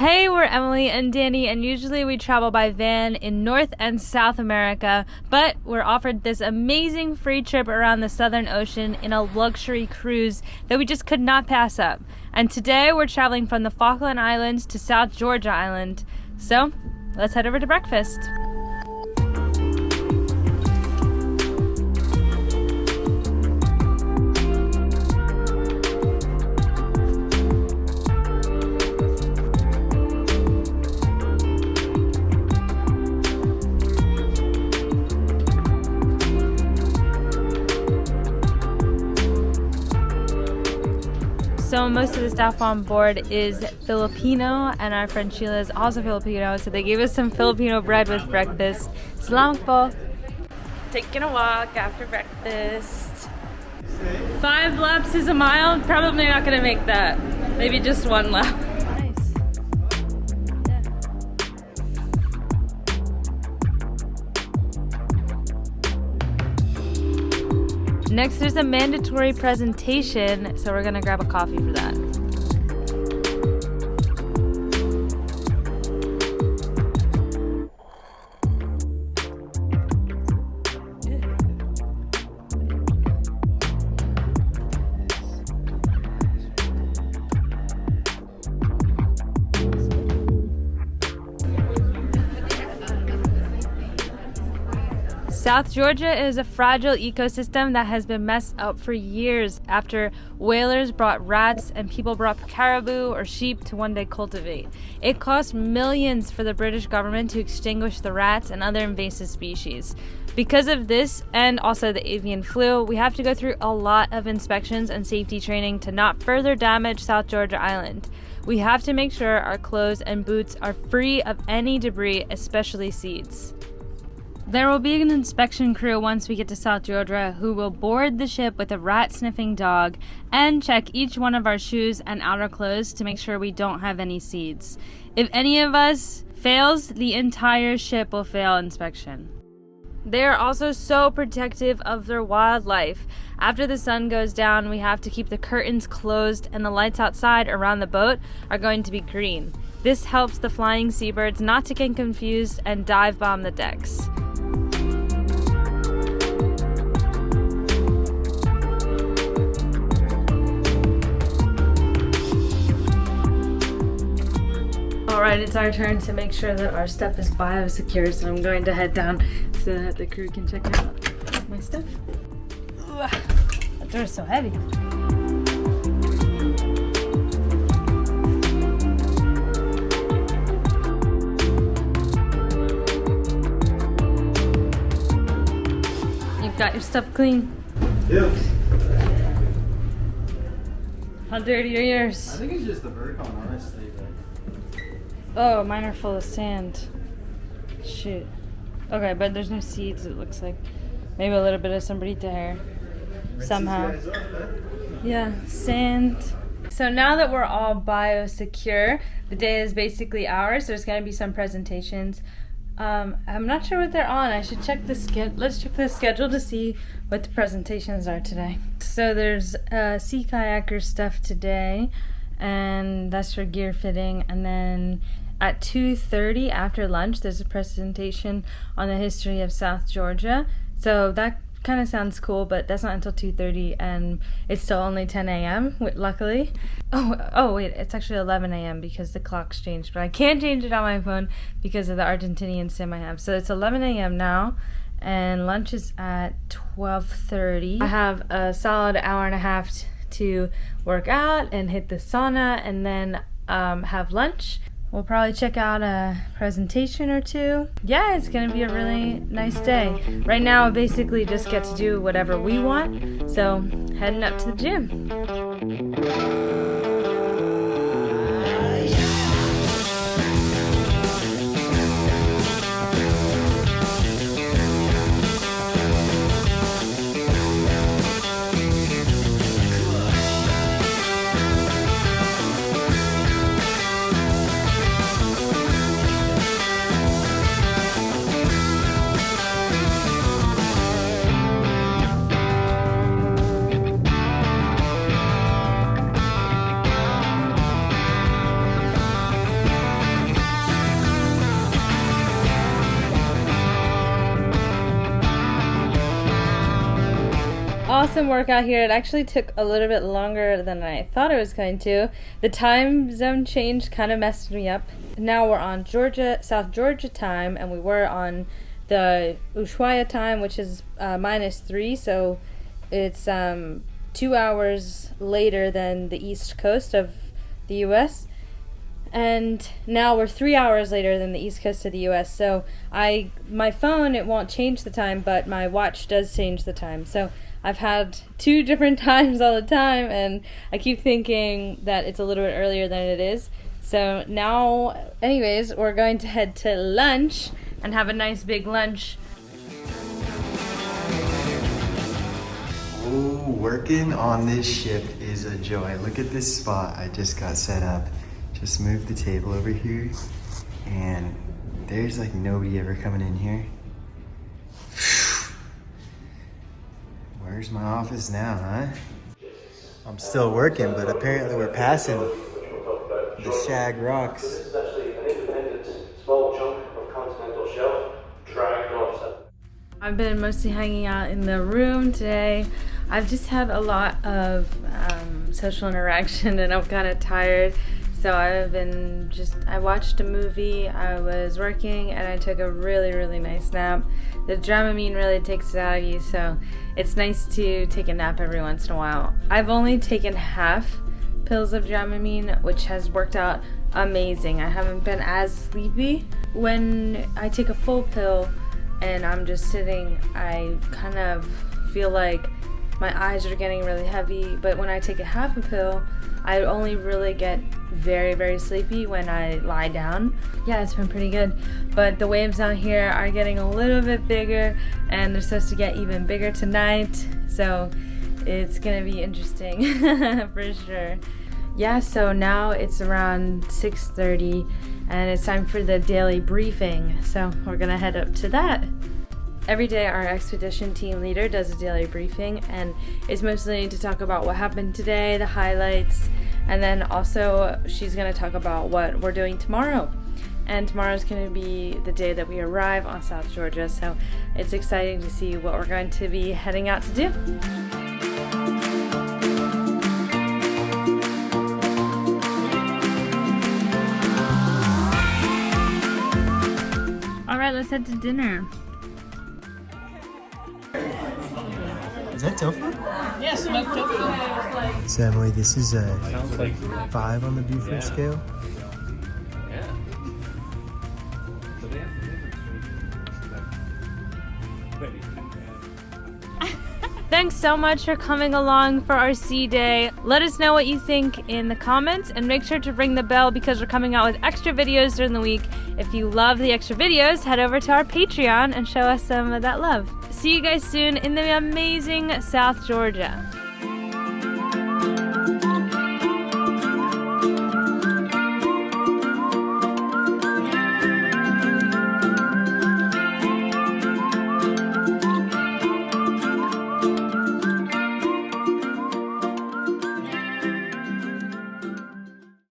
Hey, we're Emily and Danny, and usually we travel by van in North and South America, but we're offered this amazing free trip around the Southern Ocean in a luxury cruise that we just could not pass up. And today we're traveling from the Falkland Islands to South Georgia Island. So, let's head over to breakfast. So most of the staff on board is Filipino, and our friend Sheila is also Filipino, so they gave us some Filipino bread with breakfast. Salamat po. Taking a walk after breakfast. 5 laps is a mile. Probably not gonna make that. Maybe just 1 lap. Next, there's a mandatory presentation, so we're gonna grab a coffee for that. South Georgia is a fragile ecosystem that has been messed up for years after whalers brought rats and people brought caribou or sheep to one day cultivate. It cost millions for the British government to extinguish the rats and other invasive species. Because of this, and also the avian flu, we have to go through a lot of inspections and safety training to not further damage South Georgia Island. We have to make sure our clothes and boots are free of any debris, especially seeds. There will be an inspection crew once we get to South Georgia who will board the ship with a rat-sniffing dog and check each one of our shoes and outer clothes to make sure we don't have any seeds. If any of us fails, the entire ship will fail inspection. They are also so protective of their wildlife. After the sun goes down, we have to keep the curtains closed, and the lights outside around the boat are going to be green. This helps the flying seabirds not to get confused and dive bomb the decks. Alright, it's our turn to make sure that our stuff is biosecure, so I'm going to head down so that the crew can check out my stuff. Ugh, that door is so heavy. You've got your stuff clean? Yep. How dirty are yours? I think it's just the vertical, honestly. Oh, mine are full of sand. Shoot. Okay, but there's no seeds, it looks like. Maybe a little bit of sombrita hair. Somehow. Yeah, sand. So now that we're all biosecure, the day is basically ours. There's going to be some presentations. I'm not sure what they're on. I should check the schedule. Let's check the schedule to see what the presentations are today. So there's sea kayaker stuff today, and that's for gear fitting. And then at 2:30 after lunch, there's a presentation on the history of South Georgia. So that kind of sounds cool, but that's not until 2:30, and it's still only 10 a.m. luckily. Oh wait, it's actually 11 a.m. because the clock's changed, but I can't change it on my phone because of the Argentinian sim I have. So it's 11 a.m. now, and lunch is at 12:30. I have a solid hour and a half to work out and hit the sauna, and then have lunch. We'll probably check out a presentation or two. Yeah, it's gonna be a really nice day. Right now, I basically just get to do whatever we want. So, heading up to the gym. awesome workout here. It actually took a little bit longer than I thought it was going to. The time zone change kind of messed me up. Now we're on South Georgia time, and we were on the Ushuaia time, which is -3, so it's 2 hours later than the East Coast of the US. And now we're 3 hours later than the East Coast of the US. So my phone, it won't change the time, but my watch does change the time. So I've had 2 different times all the time, and I keep thinking that it's a little bit earlier than it is. So now, anyways, we're going to head to lunch and have a nice big lunch. Oh, working on this ship is a joy. Look at this spot I just got set up. Just moved the table over here, and there's like nobody ever coming in here. Where's my office now, huh? I'm still working, but apparently we're passing the Shag Rocks. This is actually an independent small chunk of continental shelf dragged off. I've been mostly hanging out in the room today. I've just had a lot of social interaction, and I'm kind of tired. So I watched a movie, I was working, and I took a really nice nap. The Dramamine really takes it out of you, so it's nice to take a nap every once in a while. I've only taken half pills of Dramamine, which has worked out amazing. I haven't been as sleepy. When I take a full pill and I'm just sitting, I kind of feel like my eyes are getting really heavy, but when I take a half a pill, I only really get very sleepy when I lie down. Yeah, it's been pretty good. But the waves out here are getting a little bit bigger, and they're supposed to get even bigger tonight. So it's gonna be interesting for sure. Yeah, so now it's around 6:30 and it's time for the daily briefing. So we're gonna head up to that. Every day our expedition team leader does a daily briefing, and it's mostly to talk about what happened today, the highlights, and then also she's going to talk about what we're doing tomorrow. And tomorrow's going to be the day that we arrive on South Georgia, so it's exciting to see what we're going to be heading out to do. Alright, let's head to dinner. Is that tofu? Yeah, smoked tofu. So Emily, this is a 5 on the Buford scale. Thanks so much for coming along for our sea day. Let us know what you think in the comments, and make sure to ring the bell because we're coming out with extra videos during the week. If you love the extra videos, head over to our Patreon and show us some of that love. See you guys soon in the amazing South Georgia.